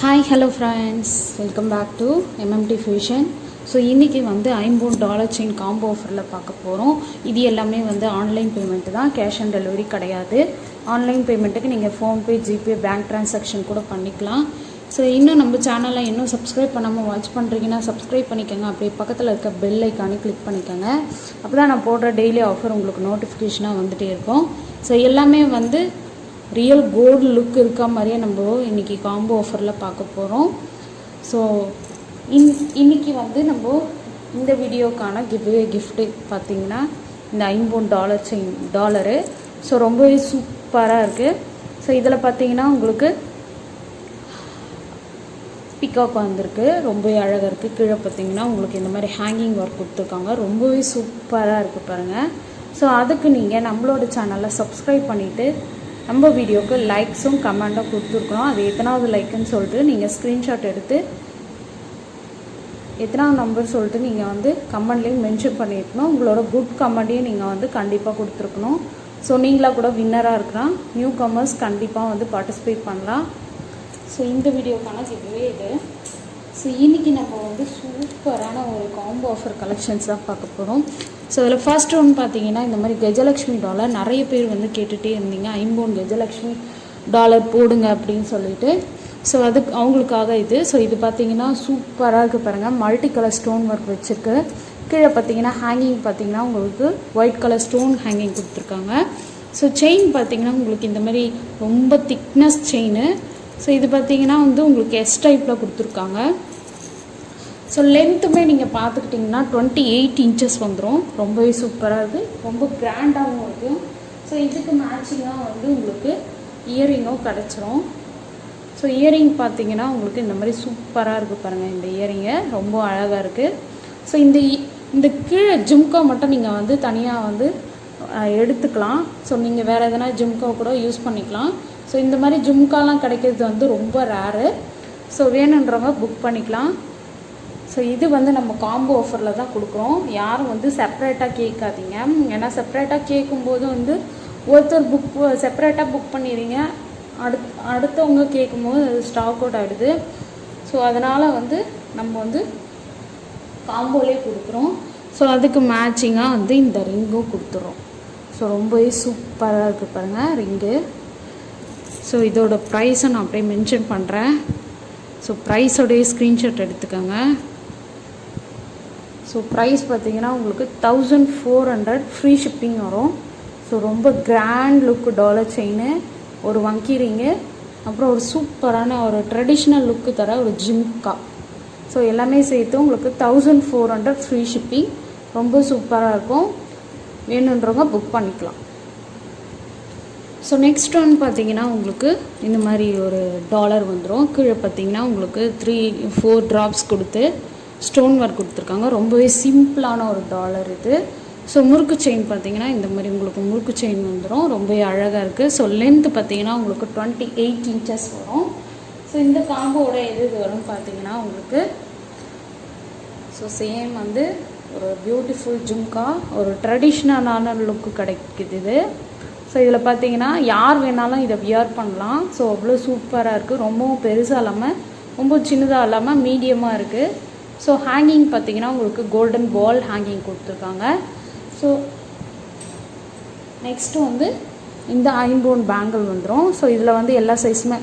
Hi, hello friends, welcome back to MMT Fusion. So இன்றைக்கி வந்து $50 chain combo ஆஃபரில் பார்க்க போகிறோம். இது எல்லாமே வந்து ஆன்லைன் பேமெண்ட்டு தான், கேஷ் ஆன் டெலிவரி கிடையாது. ஆன்லைன் பேமெண்ட்டுக்கு நீங்கள் ஃபோன்பே, ஜிபே, பேங்க் ட்ரான்சாக்ஷன் கூட பண்ணிக்கலாம். ஸோ இன்னும் நம்ம சேனலை இன்னும் சப்ஸ்கிரைப் பண்ணாமல் வாட்ச் பண்ணுறீங்கன்னா சப்ஸ்கிரைப் பண்ணிக்கோங்க. அப்படியே பக்கத்தில் இருக்க பெல் ஐக்கானே கிளிக் பண்ணிக்கோங்க. அப்போ தான் நான் போடுற டெய்லி ஆஃபர் உங்களுக்கு நோட்டிஃபிகேஷனாக வந்துகிட்டே இருக்கும். ஸோ எல்லாமே வந்து ரியல் கோல்டு லுக் இருக்க மாதிரியே நம்ம இன்றைக்கி காம்போ ஆஃபரில் பார்க்க போகிறோம். ஸோ இன்றைக்கி வந்து நம்ம இந்த வீடியோக்கான கிஃப்ட்டு பார்த்திங்கன்னா இந்த $50 செயின் டாலரு. ஸோ ரொம்பவே சூப்பராக இருக்குது. ஸோ இதில் பார்த்திங்கன்னா உங்களுக்கு பிகாக் வந்திருக்கு, ரொம்பவே அழகாக இருக்குது. கீழே பார்த்திங்கன்னா உங்களுக்கு இந்த மாதிரி ஹேங்கிங் ஒர்க் கொடுத்துருக்காங்க, ரொம்பவே சூப்பராக இருக்குது பாருங்கள். ஸோ அதுக்கு நீங்கள் நம்மளோட சேனலை சப்ஸ்கிரைப் பண்ணிவிட்டு நம்ம வீடியோவுக்கு லைக்ஸும் கமெண்ட்டும் கொடுத்துருக்கணும். அது எத்தனாவது லைக்குன்னு சொல்லிட்டு நீங்கள் ஸ்க்ரீன்ஷாட் எடுத்து எத்தனாவது நம்பர் சொல்லிட்டு நீங்கள் வந்து கமெண்ட்லேயும் மென்ஷன் பண்ணியிருக்கணும். உங்களோட குட் கமெண்ட்டையும் நீங்கள் வந்து கண்டிப்பாக கொடுத்துருக்கணும். ஸோ நீங்களாக கூட வின்னராக இருக்கலாம். நியூ கமர்ஸ் கண்டிப்பாக வந்து பார்ட்டிசிபேட் பண்ணலாம். ஸோ இந்த வீடியோக்கான கிவ்வே இது. ஸோ இன்றைக்கி நம்ம வந்து சூப்பரான ஒரு காம்போ ஆஃபர் கலெக்ஷன்ஸ் தான் பார்க்க போகிறோம். ஸோ இதில் ஃபர்ஸ்ட் ஒன்று பார்த்தீங்கன்னா இந்த மாதிரி கஜலக்ஷ்மி டாலர் நிறைய பேர் வந்து கேட்டுகிட்டே இருந்தீங்க, ஐம்போன் கஜலக்ஷ்மி டாலர் போடுங்க அப்படின்னு சொல்லிட்டு. ஸோ அதுக்கு அவங்களுக்காக இது. ஸோ இது பார்த்தீங்கன்னா சூப்பராக இருக்குது பாருங்கள், மல்டி கலர் ஸ்டோன் ஒர்க் வச்சுருக்கு. கீழே பார்த்தீங்கன்னா ஹேங்கிங் பார்த்தீங்கன்னா உங்களுக்கு ஒயிட் கலர் ஸ்டோன் ஹேங்கிங் கொடுத்துருக்காங்க. ஸோ செயின் பார்த்தீங்கன்னா உங்களுக்கு இந்த மாதிரி ரொம்ப திக்னஸ் செயின். ஸோ இது பார்த்தீங்கன்னா வந்து உங்களுக்கு எஸ் டைப்பில் கொடுத்துருக்காங்க. ஸோ லென்த்துமே நீங்கள் பார்த்துக்கிட்டிங்கன்னா 28 இன்ச்சஸ் வந்துடும். ரொம்பவே சூப்பராக இருக்குது, ரொம்ப கிராண்டாகவும் இருக்கும். ஸோ இதுக்கு மேட்சிங்காக வந்து உங்களுக்கு இயரிங்கும் கிடச்சிரும். ஸோ இயரிங் பார்த்தீங்கன்னா உங்களுக்கு இந்த மாதிரி சூப்பராக இருக்குது பாருங்கள். இந்த இயரிங்கை ரொம்ப அழகாக இருக்குது. ஸோ இந்த கீழே ஜிம்கா மட்டும் நீங்கள் வந்து தனியாக வந்து எடுத்துக்கலாம். ஸோ நீங்கள் வேறு எதனா ஜிம்கா கூட யூஸ் பண்ணிக்கலாம். ஸோ இந்த மாதிரி ஜிம்காலாம் கிடைக்கிறது வந்து ரொம்ப ரேரு. ஸோ வேணுன்றவங்க புக் பண்ணிக்கலாம். ஸோ இது வந்து நம்ம காம்போ ஆஃபரில் தான் கொடுக்குறோம். யாரும் வந்து செப்ரேட்டாக கேட்காதீங்க. ஏன்னா செப்ரேட்டாக கேட்கும்போது வந்து ஒருத்தர் செப்ரேட்டாக புக் பண்ணிடுறீங்க, அடுத்தவங்க கேட்கும்போது அது ஸ்டாக் அவுட் ஆகிடுது. ஸோ அதனால் வந்து நம்ம வந்து காம்போலே கொடுக்குறோம். ஸோ அதுக்கு மேட்சிங்காக வந்து இந்த ரிங்கும் கொடுத்துறோம். ஸோ ரொம்பவே சூப்பராக இருக்குது பாருங்கள் ரிங்கு. ஸோ இதோட ப்ரைஸை நான் அப்படியே மென்ஷன் பண்ணுறேன். ஸோ ப்ரைஸோடைய ஸ்க்ரீன்ஷாட் எடுத்துக்கோங்க. ஸோ ப்ரைஸ் பார்த்திங்கன்னா உங்களுக்கு 1400 ஃப்ரீ ஷிப்பிங் வரும். ஸோ ரொம்ப கிராண்ட் லுக்கு டாலர் செயின், ஒரு வங்கி ரிங்கு, அப்புறம் ஒரு சூப்பரான ஒரு ட்ரெடிஷ்னல் லுக்கு தர ஒரு ஜிம்கா. ஸோ எல்லாமே சேர்த்து உங்களுக்கு 1400 ஃப்ரீ ஷிப்பிங். ரொம்ப சூப்பராக இருக்கும், வேணுன்றவங்க புக் பண்ணிக்கலாம். ஸோ நெக்ஸ்ட் ஒன் பார்த்தீங்கன்னா உங்களுக்கு இந்த மாதிரி ஒரு டாலர் வந்துடும். கீழே பார்த்தீங்கன்னா உங்களுக்கு 3-4 ட்ராப்ஸ் கொடுத்து ஸ்டோன் ஒர்க் கொடுத்துருக்காங்க. ரொம்பவே சிம்பிளான ஒரு டாலர் இது. ஸோ முறுக்கு செயின் பார்த்தீங்கன்னா இந்த மாதிரி உங்களுக்கு முறுக்கு செயின் வந்துடும், ரொம்பவே அழகாக இருக்குது. ஸோ லென்த்து பார்த்தீங்கன்னா உங்களுக்கு 28 இன்ச்சஸ் வரும். ஸோ இந்த காம்போட எது வரும்னு பார்த்தீங்கன்னா உங்களுக்கு ஸோ சேம் வந்து ஒரு பியூட்டிஃபுல் ஜும்கா, ஒரு ட்ரெடிஷ்னலான லுக்கு கிடைக்குது இது. ஸோ இதில் பார்த்தீங்கன்னா யார் வேணாலும் இதை வியர் பண்ணலாம். ஸோ அவ்வளோ சூப்பராக இருக்குது, ரொம்பவும் பெருசாக இல்லாமல் ரொம்ப சின்னதாக இல்லாமல் மீடியமாக இருக்குது. ஸோ ஹேங்கிங் பார்த்தீங்கன்னா உங்களுக்கு கோல்டன் பால் ஹேங்கிங் கொடுத்துருக்காங்க. ஸோ நெக்ஸ்ட்டு வந்து இந்த ஐம்போன் பேங்கிள் வந்துடும். ஸோ இதில் வந்து எல்லா சைஸுமே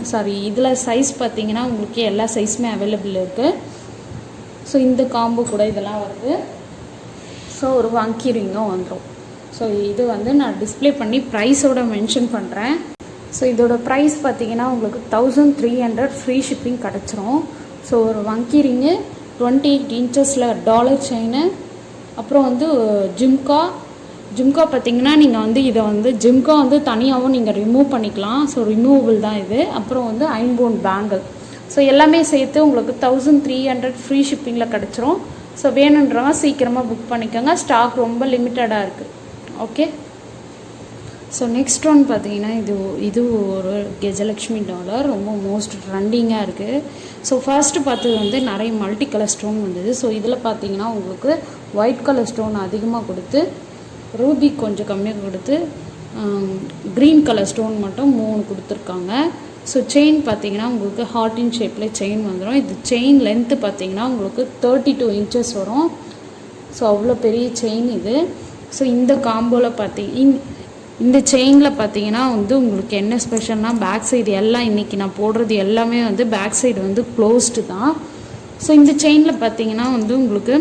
இதில் சைஸ் பார்த்தீங்கன்னா உங்களுக்கு எல்லா சைஸுமே அவைலபிள் இருக்குது. ஸோ இந்த காம்போ கூட இதெல்லாம் வருது. ஸோ ஒரு வங்கி ரிங்கும் வந்துடும். ஸோ இது வந்து நான் டிஸ்பிளே பண்ணி ப்ரைஸோட மென்ஷன் பண்ணுறேன். ஸோ இதோட ப்ரைஸ் பார்த்தீங்கன்னா உங்களுக்கு 1300 ஃப்ரீ ஷிப்பிங் கிடச்சிரும். ஸோ ஒரு வங்கி ரிங்கு, 28 இன்ச்சஸில் டாலர் செயின், அப்புறம் வந்து ஜிம்கா பார்த்தீங்கன்னா நீங்கள் வந்து இதை வந்து ஜிம்கா வந்து தனியாகவும் நீங்கள் ரிமூவ் பண்ணிக்கலாம். ஸோ ரிமூவபிள் தான் இது. அப்புறம் வந்து ஐம்போன் பேங்கிள். ஸோ எல்லாமே சேர்த்து உங்களுக்கு 1300 ஃப்ரீ ஷிப்பிங்கில் கிடச்சிரும். ஸோ வேணுன்றவங்க சீக்கிரமாக புக் பண்ணிக்கோங்க, ஸ்டாக் ரொம்ப லிமிட்டடாக இருக்குது. ஓகே. ஸோ நெக்ஸ்ட் ஒன் பார்த்தீங்கன்னா இது ஒரு கஜலக்ஷ்மி டாலர், ரொம்ப மோஸ்ட் ட்ரெண்டிங்காக இருக்குது. ஸோ ஃபர்ஸ்ட்டு பார்த்தது வந்து நிறைய மல்டி கலர் ஸ்டோன் வந்தது. ஸோ இதில் பார்த்தீங்கன்னா உங்களுக்கு ஒயிட் கலர் ஸ்டோன் அதிகமாக கொடுத்து, ரூபி கொஞ்சம் கம்மியாக கொடுத்து, க்ரீன் கலர் ஸ்டோன் மட்டும் 3 கொடுத்துருக்காங்க. ஸோ செயின் பார்த்தீங்கன்னா உங்களுக்கு ஹார்ட் இன் ஷேப்பில் செயின் வந்துடும். இது செயின் லென்த்து பார்த்தீங்கன்னா உங்களுக்கு 32 inches வரும். ஸோ அவ்வளோ பெரிய செயின் இது. ஸோ இந்த காம்போவில் இந்த செயினில் பார்த்தீங்கன்னா வந்து உங்களுக்கு என்ன ஸ்பெஷல்னால் பேக் சைடு எல்லாம் இன்றைக்கி நான் போடுறது எல்லாமே வந்து பேக் சைடு வந்து க்ளோஸ்டு தான். ஸோ இந்த செயினில் பார்த்தீங்கன்னா வந்து உங்களுக்கு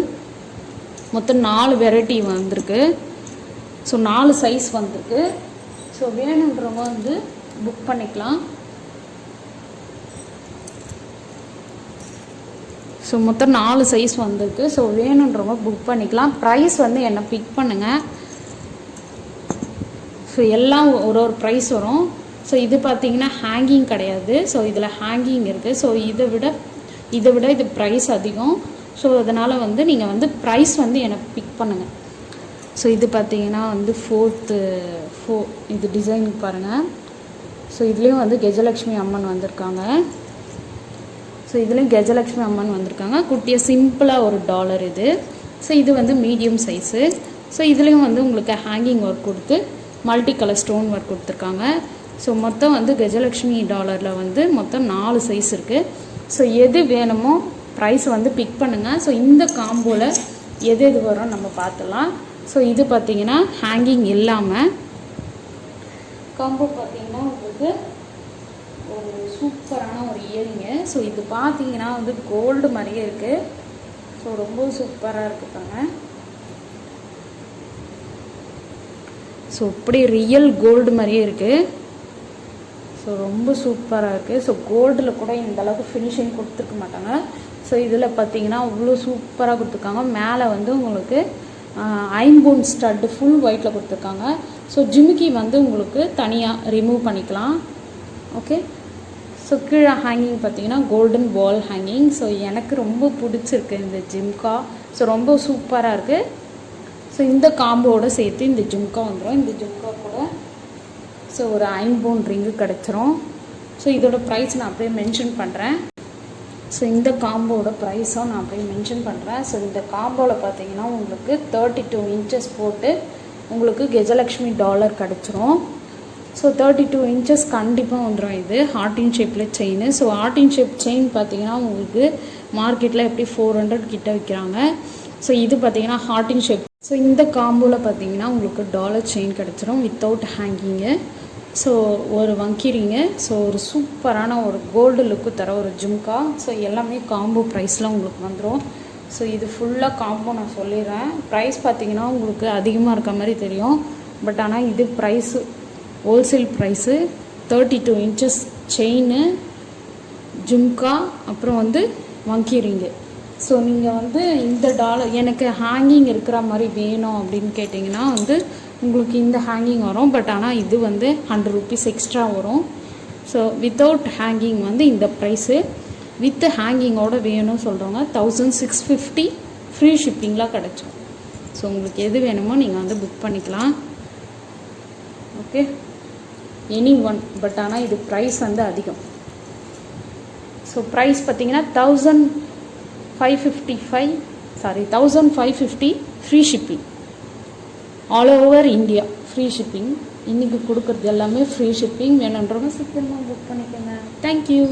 மொத்தம் 4 வெரைட்டி வந்திருக்கு. ஸோ 4 சைஸ் வந்திருக்கு. ஸோ வேணுன்றவங்க வந்து புக் பண்ணிக்கலாம். ஸோ மொத்தம் 4 சைஸ் வந்திருக்கு. ஸோ வேணுன்றவங்க புக் பண்ணிக்கலாம். ப்ரைஸ் வந்து என்ன பிக் பண்ணுங்கள். ஸோ எல்லாம் ஒரு ப்ரைஸ் வரும். ஸோ இது பார்த்தீங்கன்னா ஹேங்கிங் கிடையாது. ஸோ இதில் ஹேங்கிங் இருக்குது. ஸோ இதை விட இது ப்ரைஸ் அதிகம். ஸோ அதனால் வந்து நீங்கள் வந்து ப்ரைஸ் வந்து எனக்கு பிக் பண்ணுங்கள். ஸோ இது பார்த்தீங்கன்னா வந்து இது டிசைன் பாருங்கள். ஸோ இதுலேயும் வந்து கஜலக்ஷ்மி அம்மன் வந்திருக்காங்க. ஸோ இதுலேயும் கஜலக்ஷ்மி அம்மன் வந்திருக்காங்க. குட்டியாக சிம்பிளாக ஒரு டாலர் இது. ஸோ இது வந்து மீடியம் சைஸு. ஸோ இதுலேயும் வந்து உங்களுக்கு ஹேங்கிங் ஒர்க் கொடுத்து மல்டி கலர் ஸ்டோன் ஒர்க் கொடுத்துருக்காங்க. ஸோ மொத்தம் வந்து கஜலக்ஷ்மி டாலரில் வந்து மொத்தம் 4 சைஸ் இருக்குது. ஸோ எது வேணுமோ ப்ரைஸ் வந்து பிக் பண்ணுங்கள். ஸோ இந்த காம்போவில் எது வரும் நம்ம பார்த்துலாம். ஸோ இது பார்த்தீங்கன்னா ஹேங்கிங் இல்லாமல் காம்போ பார்த்தீங்கன்னா உங்களுக்கு ஒரு சூப்பரான ஒரு இயரிங்கு. ஸோ இது பார்த்தீங்கன்னா வந்து கோல்டு மாதிரியே இருக்குது. ஸோ ரொம்ப சூப்பராக இருக்குப்பாங்க. ஸோ இப்படி ரியல் கோல்டு மாதிரியே இருக்குது. ஸோ ரொம்ப சூப்பராக இருக்குது. ஸோ கோல்டில் கூட இந்த அளவுக்கு ஃபினிஷிங் கொடுத்துருக்க மாட்டாங்க. ஸோ இதில் பார்த்தீங்கன்னா அவ்வளோ சூப்பராக கொடுத்துருக்காங்க. மேலே வந்து உங்களுக்கு ஐம்போன் ஸ்டட்டு ஃபுல் ஒயிட்டில் கொடுத்துருக்காங்க. ஸோ ஜிமிக்கி வந்து உங்களுக்கு தனியாக ரிமூவ் பண்ணிக்கலாம். ஓகே. ஸோ கீழே ஹேங்கிங் பார்த்தீங்கன்னா கோல்டன் பால் ஹேங்கிங். ஸோ எனக்கு ரொம்ப பிடிச்சிருக்கு இந்த ஜிம்கா. ஸோ ரொம்ப சூப்பராக இருக்குது. ஸோ இந்த காம்போவோடு சேர்த்து இந்த ஜிம்கா வந்துடும். இந்த ஜிம்கா கூட ஸோ ஒரு ஐம்போன் ரிங்கு கிடச்சிரும். ஸோ இதோட ப்ரைஸ் நான் அப்படியே மென்ஷன் பண்ணுறேன். ஸோ இந்த காம்போட ப்ரைஸும் நான் அப்படியே மென்ஷன் பண்ணுறேன். ஸோ இந்த காம்போவில் பார்த்தீங்கன்னா உங்களுக்கு 32 inches போட்டு உங்களுக்கு கஜலக்ஷ்மி டாலர் கிடச்சிரும். ஸோ 32 inches கண்டிப்பாக வந்துடும். இது ஹார்ட் இன் ஷேப்பில் chain. So heart in shape chain பார்த்தீங்கன்னா உங்களுக்கு மார்க்கெட்டில் எப்படி 400 கிட்ட விற்கிறாங்க. ஸோ இது பார்த்தீங்கன்னா ஹார்ட் இன் ஷேப். ஸோ இந்த காம்போவில் பார்த்தீங்கன்னா உங்களுக்கு டாலர் செயின் கிடச்சிரும் வித்தவுட் ஹேங்கிங்கு. ஸோ ஒரு வங்கிரிங்க. ஸோ ஒரு சூப்பரான ஒரு கோல்டு லுக்கு தர ஒரு ஜும்கா. ஸோ எல்லாமே காம்போ ப்ரைஸில் உங்களுக்கு வந்துடும். ஸோ இது ஃபுல்லாக காம்போ நான் சொல்லிடுறேன். ப்ரைஸ் பார்த்தீங்கன்னா உங்களுக்கு அதிகமாக இருக்க மாதிரி தெரியும். பட் ஆனால் இது price wholesale price 32 inches chain, jhumka, அப்புறம் வந்து வங்கிரிங்கு. ஸோ நீங்கள் வந்து இந்த டாலர் எனக்கு ஹேங்கிங் இருக்கிற மாதிரி வேணும் அப்படின்னு கேட்டிங்கன்னா வந்து உங்களுக்கு இந்த ஹேங்கிங் வரும். பட் ஆனால் இது வந்து 100 rupees எக்ஸ்ட்ரா வரும். ஸோ வித்தவுட் ஹேங்கிங் வந்து இந்த ப்ரைஸு. வித் ஹேங்கிங்கோடு வேணும்னு சொல்கிறவங்க 1650 ஃப்ரீ ஷிப்பிங்லாம் கிடச்சிரும். ஸோ உங்களுக்கு எது வேணுமோ நீங்கள் வந்து புக் பண்ணிக்கலாம். Okay, any one. பட் ஆனால் இது ப்ரைஸ் வந்து அதிகம். ஸோ ப்ரைஸ் பார்த்தீங்கன்னா 1550 free shipping. All over India free shipping. இன்றைக்கி கொடுக்குறது எல்லாமே ஃப்ரீ ஷிப்பிங். வேணுன்றவங்க சீக்கிரமாக புக் பண்ணிக்கோங்க. தேங்க்யூ.